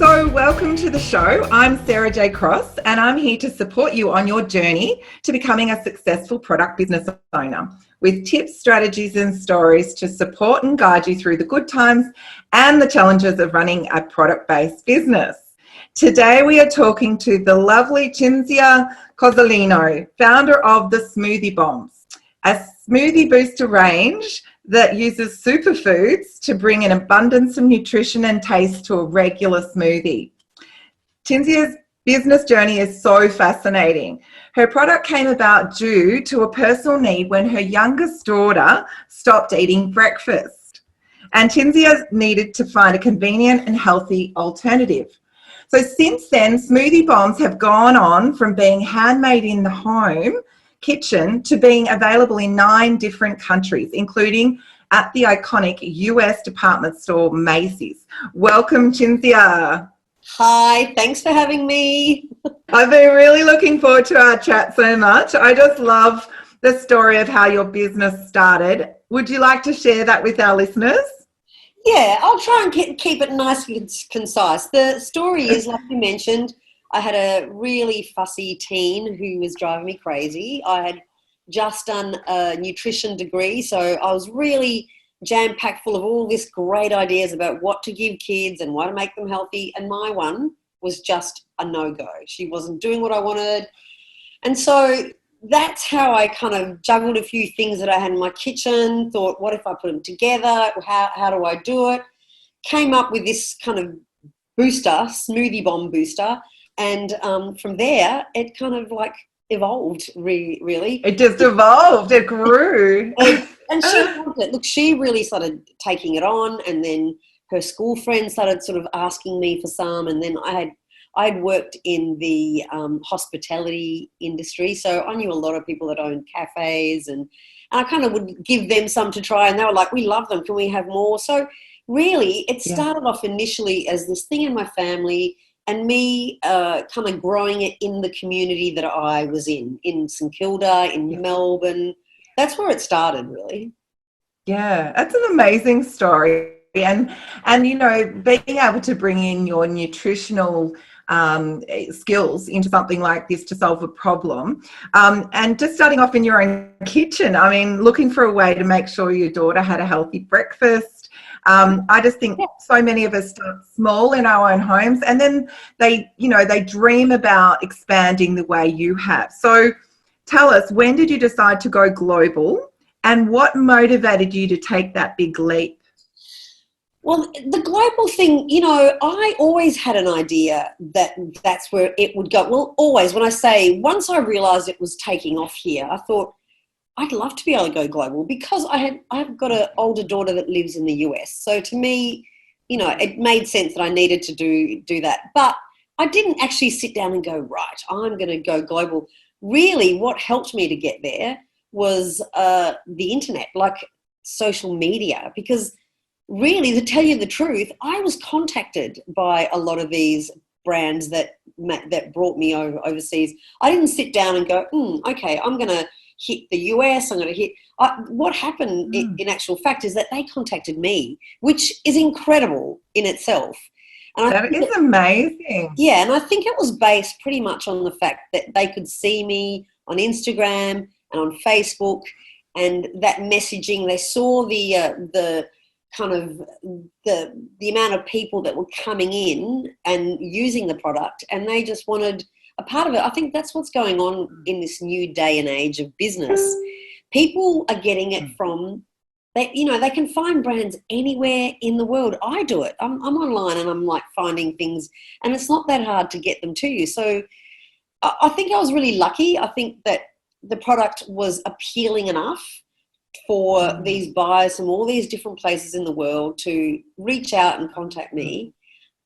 So welcome to the show. I'm Sarah J. Cross and I'm here to support you on your journey to becoming a successful product business owner with tips, strategies and stories to support and guide you through the good times and the challenges of running a product-based business. Today we are talking to the lovely Cinzia Cozzolino, founder of the Smoothie Bombs, a smoothie booster range that uses superfoods to bring an abundance of nutrition and taste to a regular smoothie. Cinzia's business journey is so fascinating. Her product came about due to a personal need when her youngest daughter stopped eating breakfast. And Cinzia needed to find a convenient and healthy alternative. So since then, Smoothie Bombs have gone on from being handmade in the home kitchen to being available in 9 different countries, including at the iconic US department store Macy's. Welcome, Cinzia. Hi, thanks for having me. I've been really looking forward to our chat so much. I just love the story of how your business started. Would you like to share that with our listeners? Yeah, I'll try and keep it nice and concise. The story is, like you mentioned, I had a really fussy teen who was driving me crazy. I had just done a nutrition degree, so I was really jam-packed full of all this great ideas about what to give kids and what to make them healthy, and my one was just a no-go. She wasn't doing what I wanted. And so that's how I kind of juggled a few things that I had in my kitchen, thought, what if I put them together? How do I do it? Came up with this kind of booster, Smoothie Bomb booster. And from there, it kind of like evolved, really. It just evolved. It grew. And she loved it. Look, she really started taking it on, and then her school friends started sort of asking me for some. And then I'd worked in the hospitality industry, so I knew a lot of people that owned cafes, and I kind of would give them some to try, and they were like, "We love them. Can we have more?" So really, it started off initially as this thing in my family, and me kind of growing it in the community that I was in St Kilda, in Melbourne. That's where it started, really. Yeah, that's an amazing story. And you know, being able to bring in your nutritional skills into something like this to solve a problem, and just starting off in your own kitchen, I mean, looking for a way to make sure your daughter had a healthy breakfast. I just think so many of us start small in our own homes, and then they dream about expanding the way you have. So tell us, when did you decide to go global, and what motivated you to take that big leap? Well, the global thing, I always had an idea that that's where it would go. Well, always, when I say, once I realised it was taking off here, I thought, I'd love to be able to go global, because I've got an older daughter that lives in the US. So to me, it made sense that I needed to do that. But I didn't actually sit down and go, right, I'm going to go global. Really, what helped me to get there was the internet, like social media, because really, to tell you the truth, I was contacted by a lot of these brands that brought me overseas. I didn't sit down and go, okay, I'm going to hit the US, I'm going to hit... what happened in actual fact is that they contacted me, which is incredible in itself. And that is amazing. Yeah, and I think it was based pretty much on the fact that they could see me on Instagram and on Facebook, and that messaging, they saw the kind of the amount of people that were coming in and using the product, and they just wanted a part of it. I think that's what's going on in this new day and age of business. People are getting it from, they can find brands anywhere in the world. I do it. I'm online and I'm like finding things, and it's not that hard to get them to you. So I think I was really lucky. I think that the product was appealing enough for these buyers from all these different places in the world to reach out and contact me,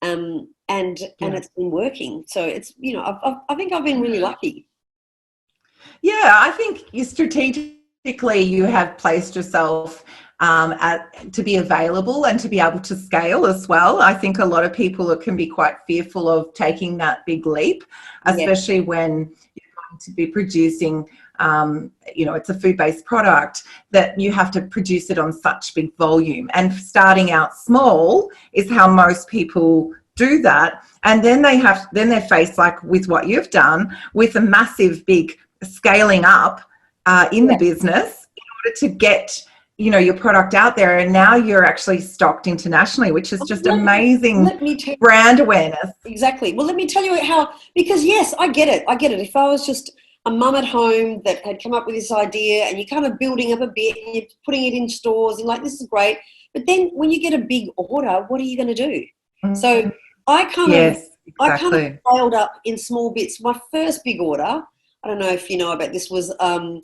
and it's been working. So it's I think I've been really lucky. Yeah, I think strategically you have placed yourself to be available and to be able to scale as well. I think a lot of people can be quite fearful of taking that big leap, especially when you're going to be producing, it's a food-based product that you have to produce it on such big volume. And starting out small is how most people do that, and then they're faced, like with what you've done, with a massive big scaling up in the business in order to get, you know, your product out there, and now you're actually stocked internationally, which is just amazing brand awareness. Exactly. Well, let me tell you how, because yes, I get it. If I was just a mum at home that had come up with this idea, and you're kind of building up a bit and you're putting it in stores and like, this is great. But then when you get a big order, what are you going to do? So I kind of scaled up in small bits. My first big order, I don't know if you know about this, was I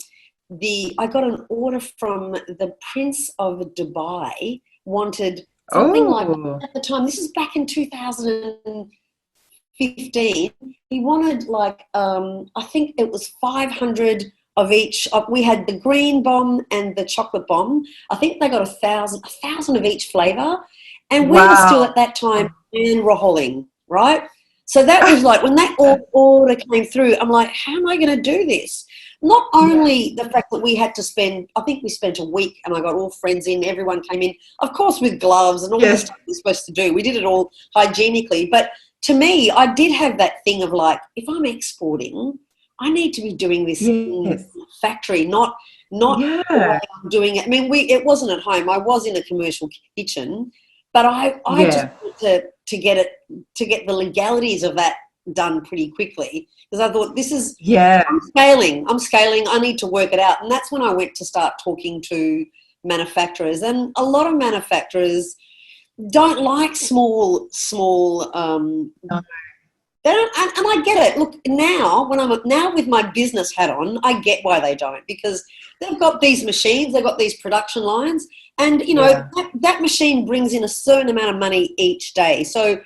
got an order from the Prince of Dubai, wanted something like, at the time, this is back in 2015, he wanted like, I think it was 500 of each. We had the green bomb and the chocolate bomb. I think they got 1,000 of each flavour. And we were still at that time rolling, right? So that was like, when that order came through, I'm like, how am I going to do this? Not only the fact that we had to spend, I think we spent a week, and I got all friends in, everyone came in, of course with gloves and all the stuff we're supposed to do. We did it all hygienically. But to me, I did have that thing of like, if I'm exporting, I need to be doing this in the factory, not the way I'm doing it. I mean, it wasn't at home. I was in a commercial kitchen, but I just wanted to get the legalities of that done pretty quickly, because I thought, this is I'm scaling. I need to work it out. And that's when I went to start talking to manufacturers, and a lot of manufacturers don't like small they don't, and I get it. Look, now with my business hat on, I get why they don't, because they've got these machines, they've got these production lines, and you know that machine brings in a certain amount of money each day. So,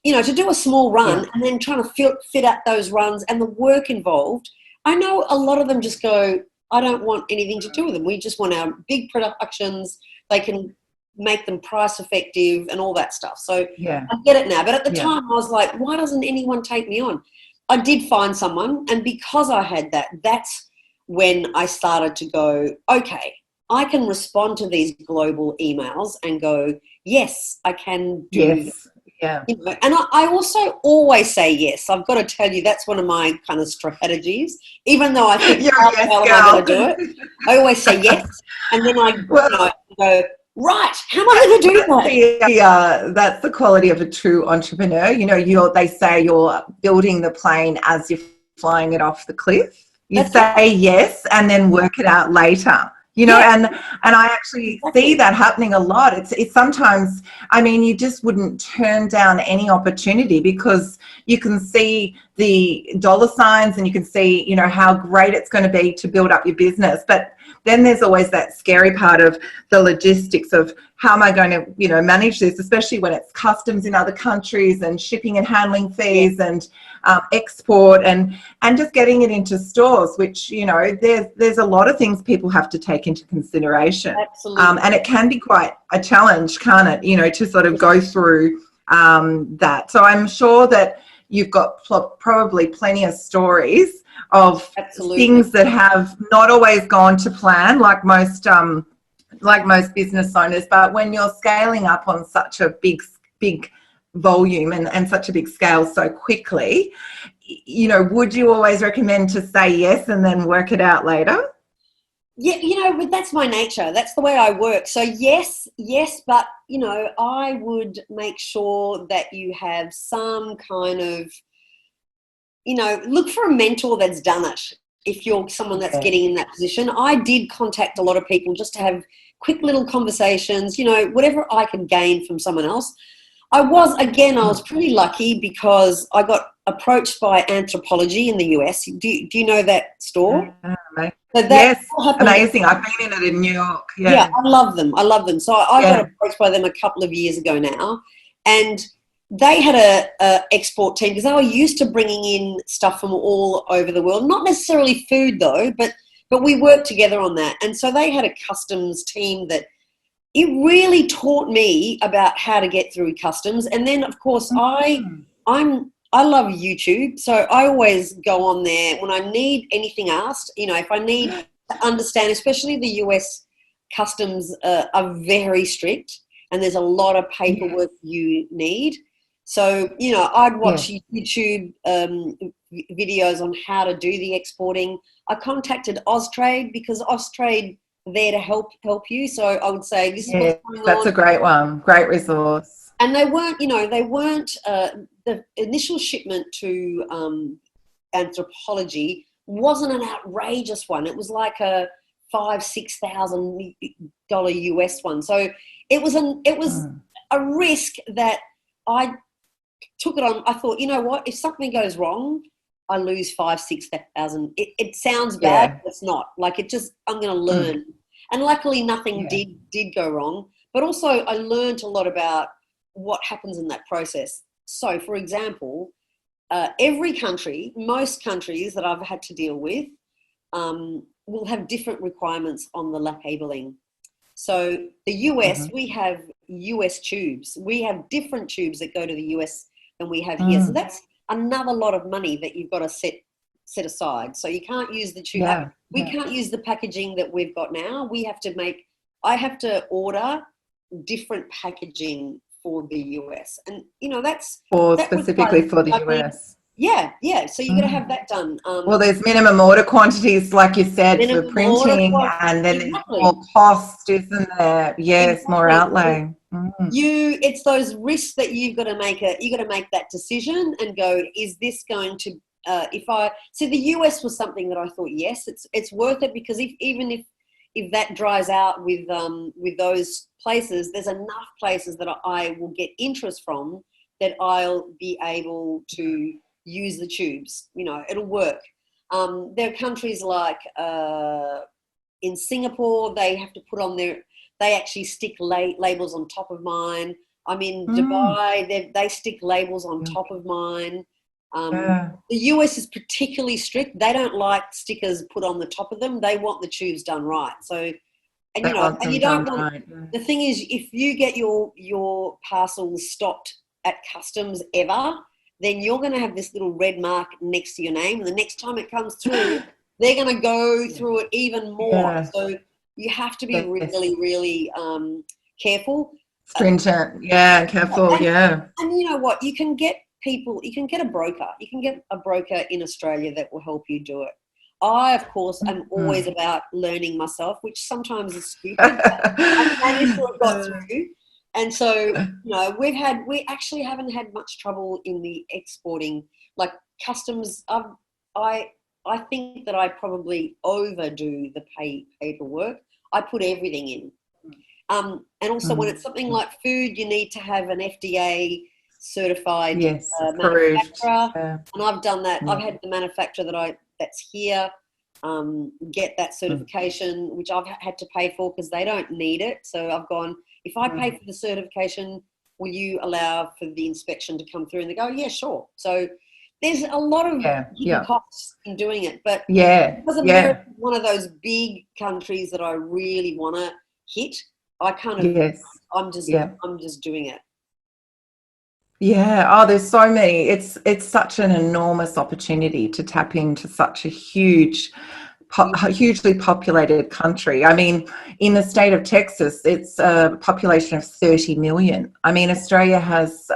you know, to do a small run and then trying to fit out those runs and the work involved, I know a lot of them just go, I don't want anything to do with them. We just want our big productions. They can make them price effective and all that stuff. So I get it now. But at the time I was like, why doesn't anyone take me on? I did find someone, and because I had that, that's when I started to go, okay, I can respond to these global emails and go, yes, I can do you know, and I also always say yes. I've got to tell you, that's one of my kind of strategies. Even though I think, how the hell am I going to do it? I always say yes, and then I go, right, how am I going to do that? That's the quality of a true entrepreneur. You know, they say you're building the plane as you're flying it off the cliff. You say yes and then work it out later. You know, and I actually see that happening a lot. It's sometimes, I mean, you just wouldn't turn down any opportunity because you can see the dollar signs and you can see, you know, how great it's going to be to build up your business. But then there's always that scary part of the logistics of how am I going to, you know, manage this, especially when it's customs in other countries and shipping and handling fees and export and just getting it into stores, which, you know, there's a lot of things people have to take into consideration. Absolutely. And it can be quite a challenge, can't it, you know, to sort of go through that. So I'm sure that you've got probably plenty of stories of things that have not always gone to plan, like most business owners. But when you're scaling up on such a big volume and such a big scale so quickly, you know, would you always recommend to say yes and then work it out later? Yeah, you know, but that's my nature. That's the way I work. So yes, but, you know, I would make sure that you have some kind of, you know, look for a mentor that's done it. If you're someone that's getting in that position, I did contact a lot of people just to have quick little conversations, you know, whatever I could gain from someone else. I was pretty lucky because I got approached by Anthropology in the US. Do you know that store? Yes, amazing. I've been in it in New York. Yeah, I love them. So I got approached by them a couple of years ago now, and they had a export team because they were used to bringing in stuff from all over the world. Not necessarily food though, but we worked together on that. And so they had a customs team that it really taught me about how to get through customs. And then of course I love YouTube, so I always go on there when I need anything asked. You know, if I need to understand, especially the US customs are very strict, and there's a lot of paperwork you need. So, you know, I'd watch YouTube videos on how to do the exporting. I contacted Austrade because Austrade are there to help you. So I would say, this is what's going on. That's a great one. Great resource. And they weren't, you know, the initial shipment to anthropology wasn't an outrageous one. It was like a $5,000-$6,000 US one. So it was a risk that I took it on. I thought, you know what, if something goes wrong, I lose $5,000-$6,000. It sounds bad, but it's not. Like, it just, I'm going to learn. And luckily nothing did go wrong. But also I learned a lot about what happens in that process. So, for example, every country, most countries that I've had to deal with, will have different requirements on the labelling. So the US, we have US tubes. We have different tubes that go to the US than we have here. So that's another lot of money that you've got to set aside. So you can't use the tube. We can't use the packaging that we've got now. I have to order different packaging for the US. And, you know, specifically for the US. Yeah. So you've got to have that done. Well, there's minimum order quantities, like you said, for printing, and then there's more cost, isn't there? Yes, more outlay. It's those risks that you've got to make. You got to make that decision and go, is this going to? So the US was something that I thought, yes, it's worth it, because even if that dries out with those places, there's enough places that I will get interest from that I'll be able to use the tubes. You know, it'll work. There are countries like in Singapore, they have to put on they actually stick labels on top of mine. I'm in Dubai, they stick labels on top of mine. The US is particularly strict. They don't like stickers put on the top of them. They want the tubes done right. So, and you don't want, the thing is, if you get your parcels stopped at customs ever, then you're going to have this little red mark next to your name. And the next time it comes through, they're going to go through it even more. So you have to be really, really careful. Stringent. Careful. And you know what? You can get a broker. You can get a broker in Australia that will help you do it. I, of course, am always about learning myself, which sometimes is stupid. I managed to have got through. And so, you know, we actually haven't had much trouble in the exporting, like customs. I think that I probably overdo the paperwork. I put everything in. And also when it's something like food, you need to have an FDA certified manufacturer. And I've done that. I've had the manufacturer that's here get that certification, which I've had to pay for because they don't need it. So I've gone, if I pay for the certification, will you allow for the inspection to come through? And they go, yeah, sure. So there's a lot of hidden costs in doing it. But because America is one of those big countries that I really want to hit, I kind of, I'm just doing it. Yeah. Oh, there's so many. It's such an enormous opportunity to tap into such a hugely populated country. I mean, in the state of Texas, it's a population of 30 million. I mean, Australia has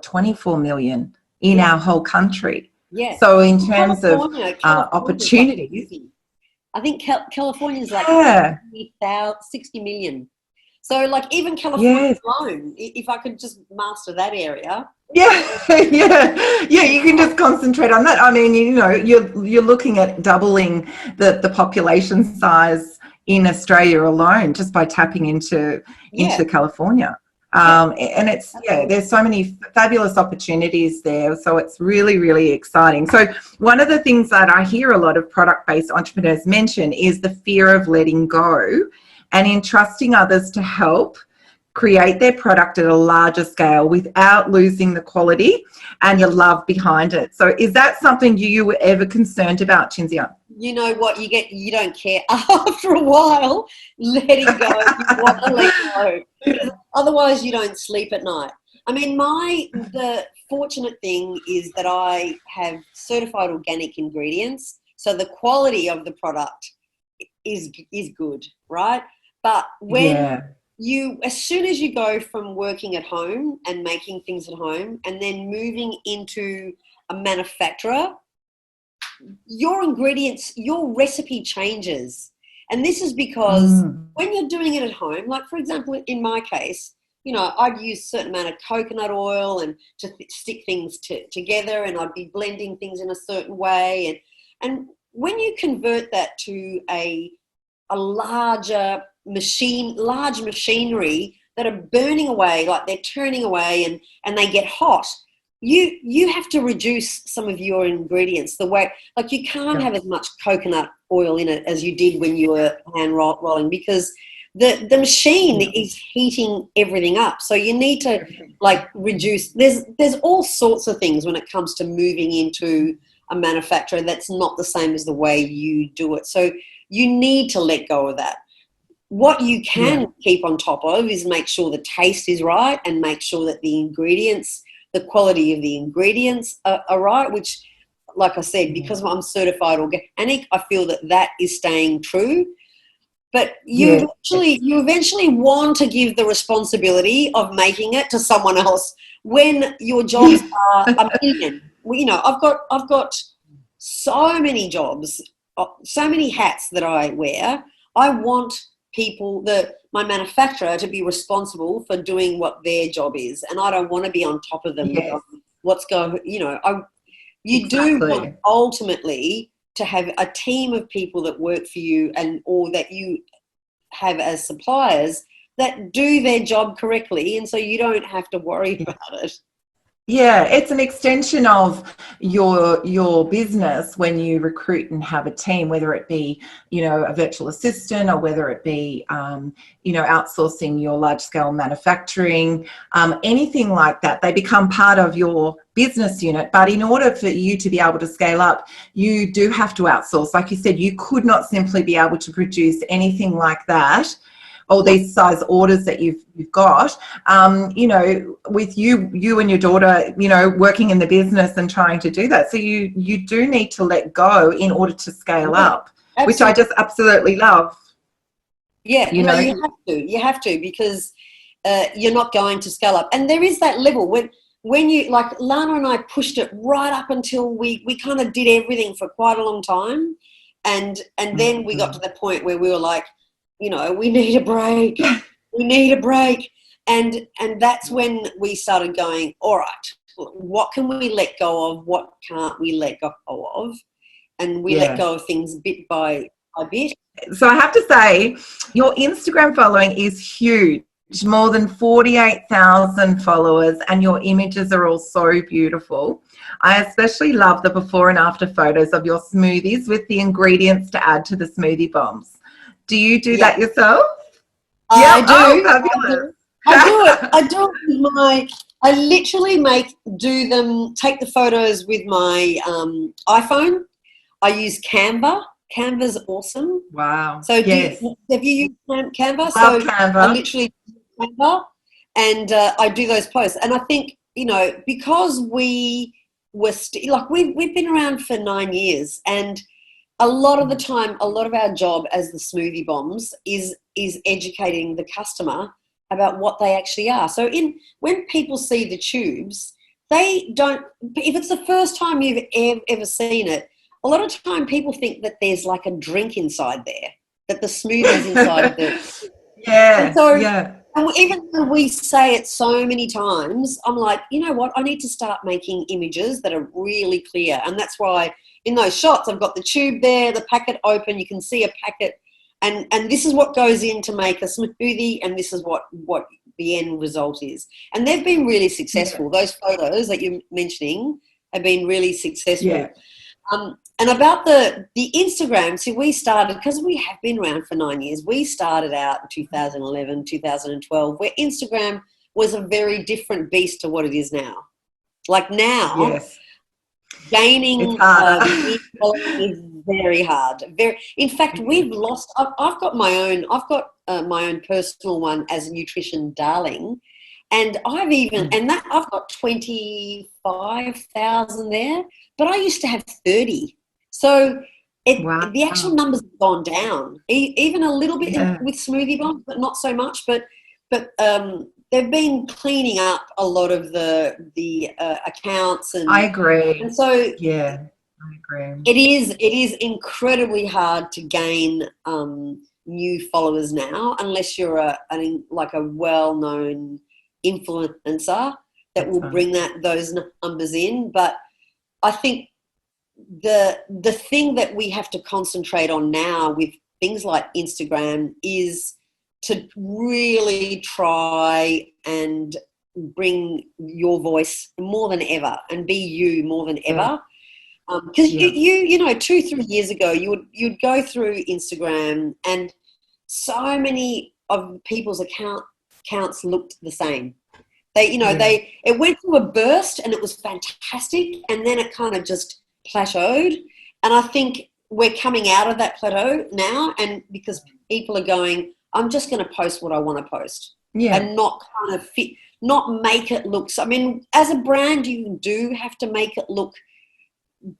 24 million in our whole country. Yeah. So in terms of opportunities, I think California is like 60 million. So, like, even California alone, if I could just master that area. You can just concentrate on that. I mean, you know, you're looking at doubling the population size in Australia alone just by tapping into California. And it's, there's so many fabulous opportunities there. So it's really, really exciting. So one of the things that I hear a lot of product-based entrepreneurs mention is the fear of letting go and entrusting others to help create their product at a larger scale without losing the quality and the love behind it. So is that something you were ever concerned about, Cinzia? You know what, you don't care after a while letting go. You want to let go, because otherwise you don't sleep at night. I mean, the fortunate thing is that I have certified organic ingredients, so the quality of the product is good, right? But when as soon as you go from working at home and making things at home and then moving into a manufacturer, your ingredients, your recipe changes. And this is because when you're doing it at home, like for example, in my case, you know, I'd use a certain amount of coconut oil and to stick things together, and I'd be blending things in a certain way. And when you convert that to a larger large machinery that are burning away, like they're turning away and they get hot, you have to reduce some of your ingredients. The way, like you can't have as much coconut oil in it as you did when you were hand rolling, because the machine is heating everything up. So you need to like reduce. There's all sorts of things when it comes to moving into a manufacturer that's not the same as the way you do it. So you need to let go of that. What you can keep on top of is make sure the taste is right and make sure that the ingredients, the quality of the ingredients are right, which, like I said, because I'm certified organic, I feel that is staying true. But you eventually want to give the responsibility of making it to someone else when your jobs are a million. Well, you know, I've got so many jobs, so many hats that I wear. I want people, my manufacturer, to be responsible for doing what their job is, and I don't want to be on top of them. What's going, you know, you do want ultimately to have a team of people that work for you, or that you have as suppliers that do their job correctly, and so you don't have to worry about it. Yeah, it's an extension of your business when you recruit and have a team, whether it be, you know, a virtual assistant, or whether it be, you know, outsourcing your large scale manufacturing, anything like that. They become part of your business unit. But in order for you to be able to scale up, you do have to outsource. Like you said, you could not simply be able to produce anything like that, all these size orders that you've got, you know, with you and your daughter, you know, working in the business and trying to do that. So you do need to let go in order to scale up, which I just absolutely love. Yeah, you have to, because you're not going to scale up. And there is that level when you, like Lana and I pushed it right up until we kind of did everything for quite a long time. And then we got to the point where we were like, you know, we need a break. We need a break. And that's when we started going, all right, what can we let go of? What can't we let go of? And we let go of things bit by bit. So I have to say, your Instagram following is huge. More than 48,000 followers, and your images are all so beautiful. I especially love the before and after photos of your smoothies with the ingredients to add to the smoothie bombs. Do you do that yourself? I do. Oh, fabulous. I do it with I literally take the photos with my iPhone. I use Canva. Canva's awesome. Wow. So have you used Canva? Love Canva. I literally use Canva, and I do those posts. And I think, you know, because we were we've been around for 9 years, and a lot of the time, a lot of our job as the smoothie bombs is educating the customer about what they actually are. So when people see the tubes, they don't, if it's the first time you've ever seen it, a lot of time people think that there's like a drink inside there, that the smoothie's inside the... And even though we say it so many times, I'm like, you know what, I need to start making images that are really clear. And that's why in those shots I've got the tube there, the packet open, you can see a packet, and this is what goes in to make a smoothie, and this is what the end result is. And they've been really successful. Those photos that you're mentioning have been really successful. And about the Instagram, see, we started, because we have been around for 9 years, we started out in 2011, 2012, where Instagram was a very different beast to what it is now. Like now, gaining following is very hard. In fact, we've lost. I've got my own personal one as Nutrition Darling, and I've got 25,000 there, but I used to have 30. So the actual numbers have gone down, even a little bit with smoothie bombs, but not so much. But but they've been cleaning up a lot of the accounts, and I agree. And so yeah, I agree. it is incredibly hard to gain new followers now, unless you're a well-known influencer that That's will right. bring those numbers in. But I think the thing that we have to concentrate on now with things like Instagram is to really try and bring your voice more than ever and be you more than ever. Because you know 2-3 years ago you'd go through Instagram and so many of people's accounts looked the same. It went through a burst and it was fantastic, and then it kind of just plateaued. And I think we're coming out of that plateau now, and because people are going, I'm just going to post what I want to post, and not kind of not make it look. I mean, as a brand, you do have to make it look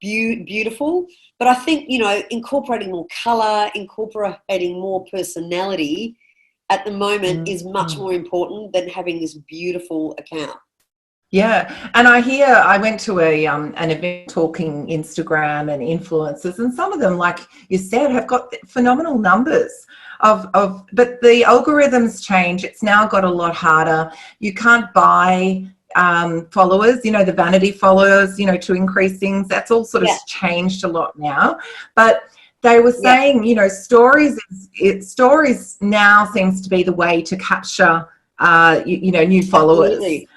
beautiful, but I think incorporating more color, incorporating more personality at the moment is much more important than having this beautiful account. Yeah, and I went to an event talking Instagram and influencers, and some of them, like you said, have got phenomenal numbers but the algorithms change. It's now got a lot harder. You can't buy followers, the vanity followers, to increase things. That's all sort of changed a lot now. But they were saying, stories now seems to be the way to capture, new followers. Absolutely.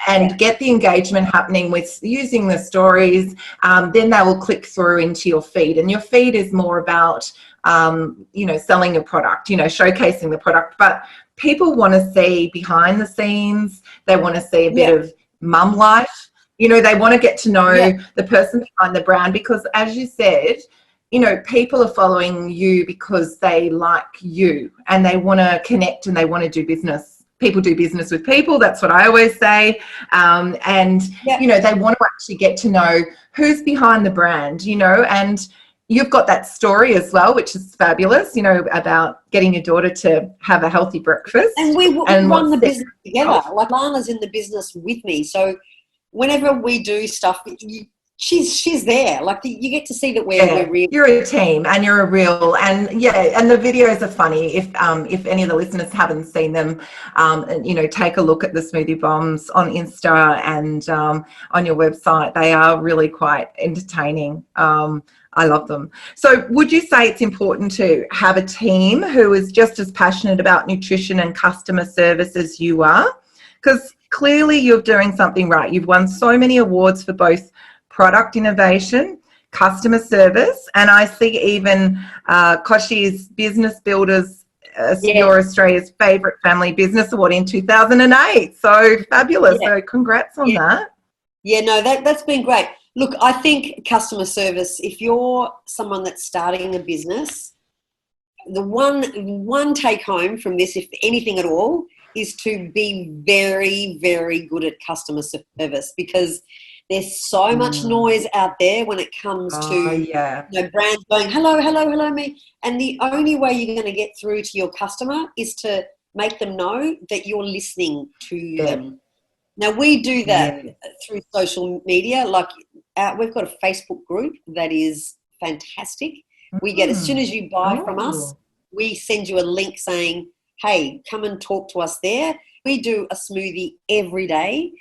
And get the engagement happening with using the stories. Then they will click through into your feed, and your feed is more about, selling your product, showcasing the product. But people want to see behind the scenes. They want to see a bit of mum life. They want to get to know the person behind the brand, because, as you said, people are following you because they like you and they want to connect and they want to do business. People do business with people. That's what I always say. And, they want to actually get to know who's behind the brand, and you've got that story as well, which is fabulous, about getting your daughter to have a healthy breakfast. And we run the business together. Like, Lana's in the business with me. So whenever we do stuff, she's there. Like, you get to see that we're real. You're a team and you're a real, and the videos are funny. If any of the listeners haven't seen them, take a look at the Smoothie Bombs on Insta and on your website. They are really quite entertaining. I love them. So would you say it's important to have a team who is just as passionate about nutrition and customer service as you are? Because clearly you're doing something right. You've won so many awards for both product innovation, customer service, and I see even Koshi's Business Builders, you're Australia's favourite family business award in 2008. So fabulous. So congrats on that. Yeah, no, that's been great. Look, I think customer service, if you're someone that's starting a business, the one take home from this, if anything at all, is to be very, very good at customer service, because there's so much noise out there when it comes to brands going, hello, me. And the only way you're going to get through to your customer is to make them know that you're listening to them. Now, we do that through social media. Like, we've got a Facebook group that is fantastic. We get, as soon as you buy from us, we send you a link saying, hey, come and talk to us there. We do a smoothie every day.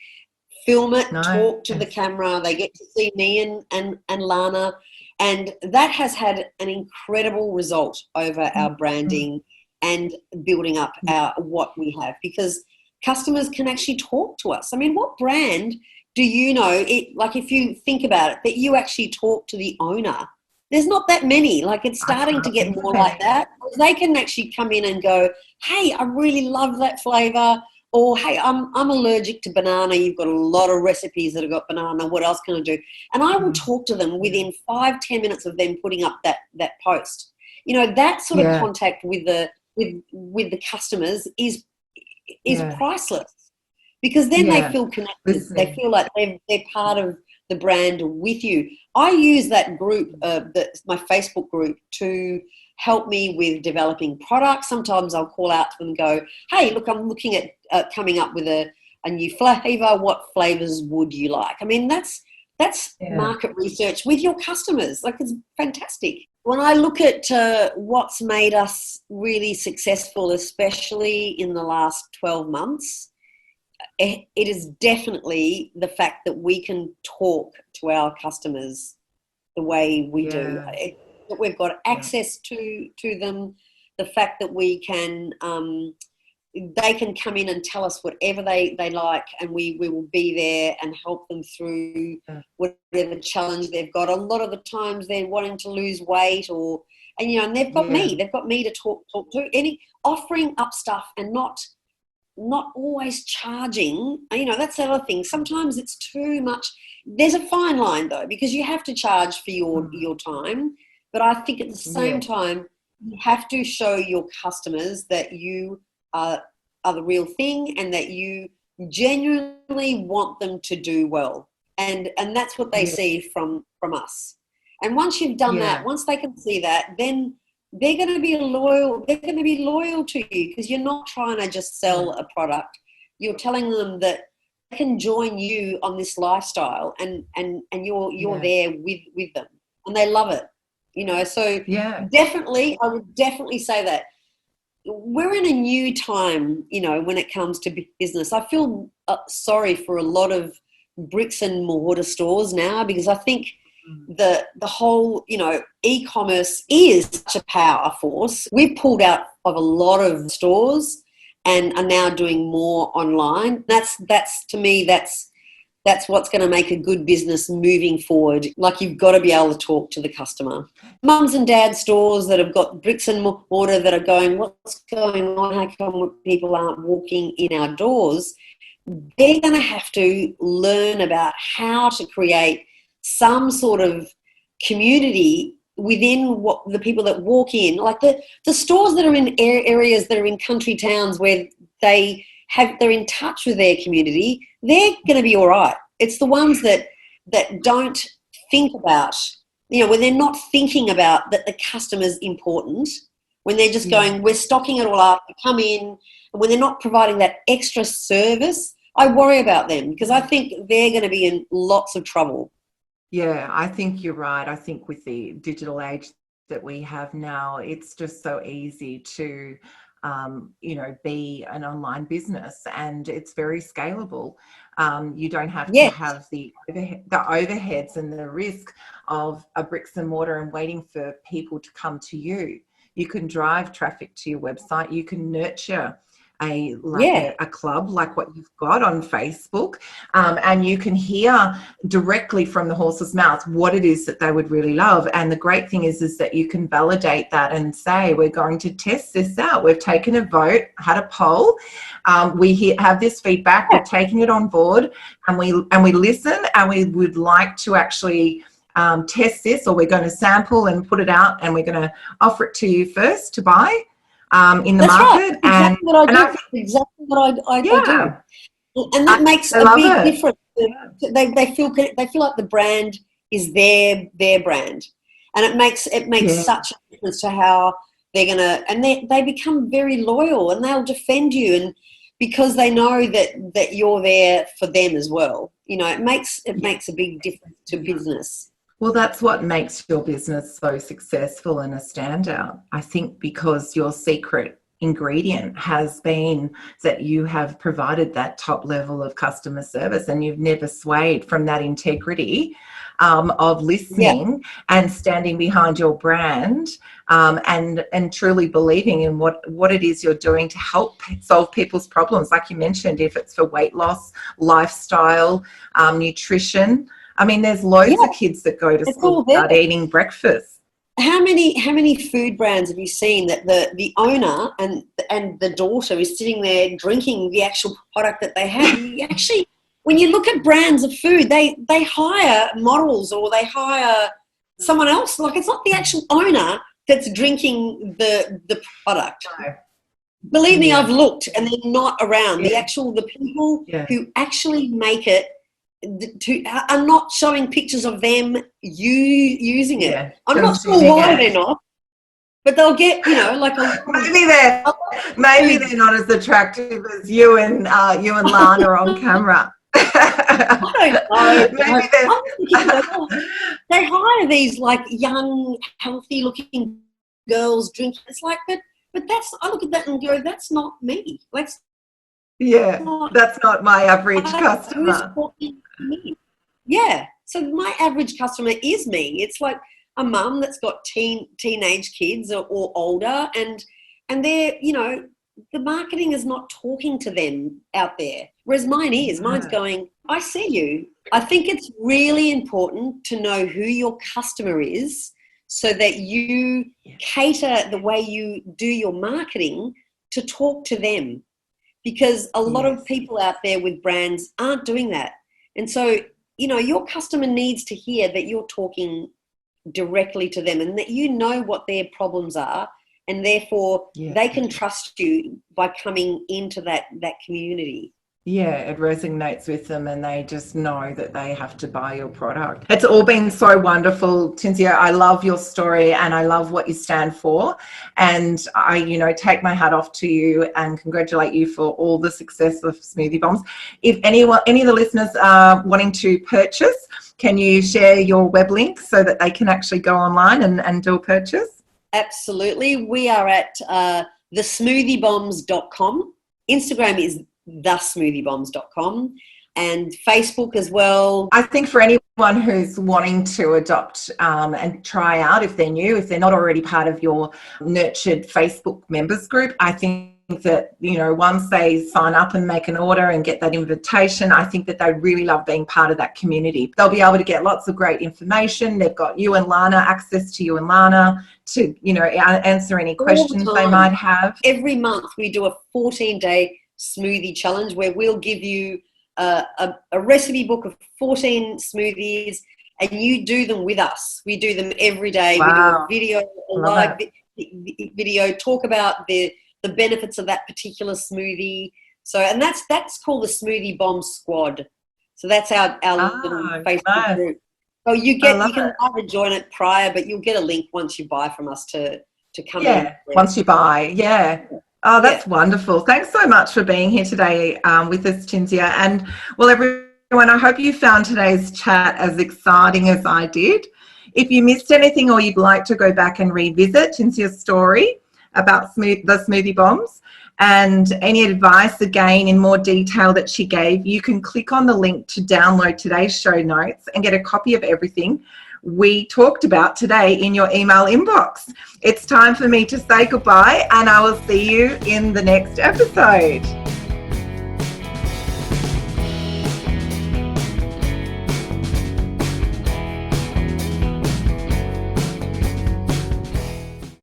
Film it, talk to the camera. They get to see me and Lana. And that has had an incredible result over our branding and building up what we have, because customers can actually talk to us. I mean, what brand do you know, like, if you think about it, that you actually talk to the owner? There's not that many. Like, it's starting to get more like that. They can actually come in and go, hey, I really love that flavour. Or, hey, I'm allergic to banana. You've got a lot of recipes that have got banana. What else can I do? And I will talk to them within 5-10 minutes of them putting up that post. That sort of contact with the customers is priceless, because then they feel connected. They feel like they're part of the brand with you. I use that group, my Facebook group, to help me with developing products. Sometimes I'll call out to them and go, hey, look, I'm looking at coming up with a new flavour. What flavours would you like? I mean, that's market research with your customers. Like, it's fantastic. When I look at what's made us really successful, especially in the last 12 months, it is definitely the fact that we can talk to our customers the way we do. That we've got access to them, the fact that we can, they can come in and tell us whatever they like, and we will be there and help them through whatever challenge they've got. A lot of the times they're wanting to lose weight, and they've got me to talk to, offering up stuff and not always charging. That's the other thing. Sometimes it's too much. There's a fine line though, because you have to charge for your time. But I think at the same time, you have to show your customers that you are the real thing, and that you genuinely want them to do well. And that's what they see from us. And once you've done that, once they can see that, then they're going to be loyal. They're going to be loyal to you, because you're not trying to just sell a product. You're telling them that they can join you on this lifestyle, and you're there with them, and they love it. So definitely, I would definitely say that we're in a new time, when it comes to business. I feel sorry for a lot of bricks and mortar stores now, because I think the whole, e-commerce is such a power force. We've pulled out of a lot of stores and are now doing more online. That's to me, that's what's going to make a good business moving forward. Like, you've got to be able to talk to the customer. Mums and dad stores that have got bricks and mortar that are going, what's going on? How come people aren't walking in our doors? They're going to have to learn about how to create some sort of community within what the people that walk in. Like the stores that are in areas that are in country towns where they're in touch with their community, they're going to be all right. It's the ones that don't think about, when they're not thinking about that the customer's important, when they're just going, we're stocking it all up, come in, and when they're not providing that extra service, I worry about them, because I think they're going to be in lots of trouble. Yeah, I think you're right. I think with the digital age that we have now, it's just so easy to be an online business, and it's very scalable. You don't have to have the overheads and the risk of a bricks and mortar and waiting for people to come to you. You can drive traffic to your website. You can nurture a club like what you've got on Facebook, and you can hear directly from the horse's mouth what it is that they would really love. And the great thing is that you can validate that and say, we're going to test this out. We've taken a vote, had a poll, we have this feedback, we're taking it on board, and we listen, and we would like to actually test this, or we're going to sample and put it out, and we're going to offer it to you first to buy in the market. Right. Exactly what I do. And that makes a big difference. They feel like the brand is their brand, and it makes such a difference to how they're gonna, and they become very loyal, and they'll defend you, and because they know that you're there for them as well. It makes a big difference to business. Well, that's what makes your business so successful and a standout. I think because your secret ingredient has been that you have provided that top level of customer service, and you've never swayed from that integrity of listening and standing behind your brand, and truly believing in what it is you're doing to help solve people's problems. Like you mentioned, if it's for weight loss, lifestyle, nutrition. I mean, there's loads of kids that go to school without eating breakfast. How many food brands have you seen that the owner and the daughter is sitting there drinking the actual product that they have? Actually, when you look at brands of food, they hire models, or they hire someone else. Like, it's not the actual owner that's drinking the product. No. Believe me, I've looked, and they're not around. The people who actually make it are not showing pictures of them using it. Yeah, I'm not sure why they're not, but they'll get, like maybe they're not as attractive as you and Lana on camera. I don't know. They hire these like young, healthy-looking girls drinking. It's like, but I look at that and go, that's not me. That's not my average customer. Who's talking to me? Yeah, so my average customer is me. It's like a mum that's got teenage kids or older, and they're, the marketing is not talking to them out there, whereas mine is. Mine's going, I see you. I think it's really important to know who your customer is so that you cater the way you do your marketing to talk to them, because a lot of people out there with brands aren't doing that. And so, your customer needs to hear that you're talking directly to them and that you know what their problems are, and therefore they can trust you by coming into that community. Yeah, it resonates with them and they just know that they have to buy your product. It's all been so wonderful, Cinzia. I love your story and I love what you stand for. And I, take my hat off to you and congratulate you for all the success of Smoothie Bombs. If any of the listeners are wanting to purchase, can you share your web link so that they can actually go online and do a purchase? Absolutely. We are at thesmoothiebombs.com. Instagram is thesmoothiebombs.com, and Facebook as well. I think for anyone who's wanting to adopt and try out, if they're new, if they're not already part of your nurtured Facebook members group, I think that, once they sign up and make an order and get that invitation, I think that they really love being part of that community. They'll be able to get lots of great information. They've got you and Lana, access to you and Lana to, answer any questions they might have. Every month we do a 14-day smoothie challenge where we'll give you a recipe book of 14 smoothies and you do them with us. We do them every day. Wow. We do a live video, talk about the benefits of that particular smoothie. So, and that's called the Smoothie Bomb Squad. So that's our little Facebook group. So you can either join it prior, but you'll get a link once you buy from us to come in. Yeah, once you buy, Oh, that's wonderful. Thanks so much for being here today with us, Cinzia. And, well, everyone, I hope you found today's chat as exciting as I did. If you missed anything or you'd like to go back and revisit Cinzia's story about the Smoothie Bombs and any advice, again, in more detail that she gave, you can click on the link to download today's show notes and get a copy of everything we talked about today in your email inbox. It's time for me to say goodbye and I will see you in the next episode.